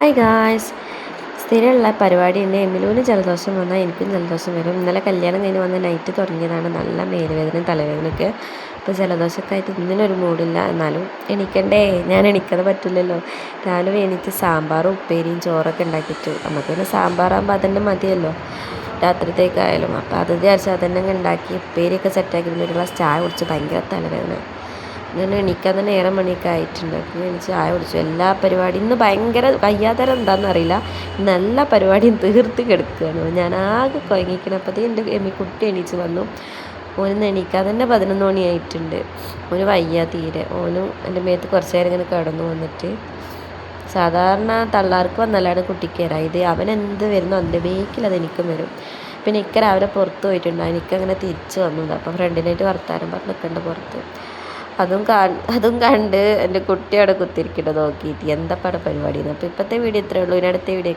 Hi guys, സ്ഥിരമുള്ള പരിപാടിയുണ്ട്. എമിലൂന് ജലദോഷം വന്നാൽ എനിക്കും ജലദോഷം വരും. ഇന്നലെ കല്യാണം കഴിഞ്ഞ് വന്ന് നൈറ്റ് തുടങ്ങിയതാണ് നല്ല മേലുവേദനയും തലവേദനയൊക്കെ. ഇപ്പോൾ ജലദോഷമൊക്കെ ആയിട്ട് ഇന്നിനൊരു മൂടില്ല. എന്നാലും എണീക്കണ്ടേ, ഞാൻ എണീക്കാതെ പറ്റില്ലല്ലോ. രാവിലെ എണീറ്റ് സാമ്പാറും ഉപ്പേരിയും ചോറൊക്കെ ഉണ്ടാക്കിയിട്ട് നമുക്ക് പിന്നെ സാമ്പാറാകുമ്പോൾ അതന്നെ മതിയല്ലോ രാത്രിത്തേക്കായാലും. അപ്പോൾ അത് വിചാരിച്ച് അതന്നെ ഉണ്ടാക്കി ഉപ്പേരിയൊക്കെ സെറ്റാക്കി ഒരു ഗ്ലാസ് ചായ കുടിച്ച് ഭയങ്കര തലവേദന. ഞാൻ എണീക്കാൻ തന്നെ ഏറെ മണിയൊക്കെ ആയിട്ടുണ്ട്. അപ്പോൾ എനിക്ക് ചായ കുടിച്ചു. എല്ലാ പരിപാടിയും ഇന്ന് ഭയങ്കര വയ്യാതരം എന്താണെന്നറിയില്ല, നല്ല പരിപാടിയും തീർത്ത് കിടക്കുകയാണ്. ഞാൻ ആകെ കുഴങ്ങിക്കണം. അപ്പോൾ എൻ്റെ കുട്ടി എണീച്ച് വന്നു. ഓന് എണീക്കാൻ തന്നെ 11 മണിയായിട്ടുണ്ട്. ഓന് വയ്യ തീരെ. ഓനും എൻ്റെ മേത്ത് കുറച്ച് നേരം ഇങ്ങനെ കിടന്നു വന്നിട്ട്. സാധാരണ തള്ളാർക്ക് വന്നല്ലാണ് കുട്ടിക്ക് വരാം. ഇത് അവൻ എന്ത് വരുന്നു അതിൻ്റെ ബേക്കിൽ അത് എനിക്കും വരും. പിന്നെ ഇക്ക രാവിലെ പുറത്ത് പോയിട്ടുണ്ട്. എനിക്കങ്ങനെ തിരിച്ച് വന്നത്. അപ്പോൾ ഫ്രണ്ടിനായിട്ട് വർത്താനം പറഞ്ഞ് നിൽക്കേണ്ട പുറത്ത്. അതും കണ്ട് എൻ്റെ കുട്ടി അവിടെ കുത്തിരിക്കട്ടെ നോക്കിയിട്ട് എന്താ പട പരിപാടിയെന്ന്. അപ്പോൾ ഇപ്പോഴത്തെ വീഡിയോ ഇത്രയേ ഉള്ളൂ. ഇനി അടുത്ത വീഡിയോ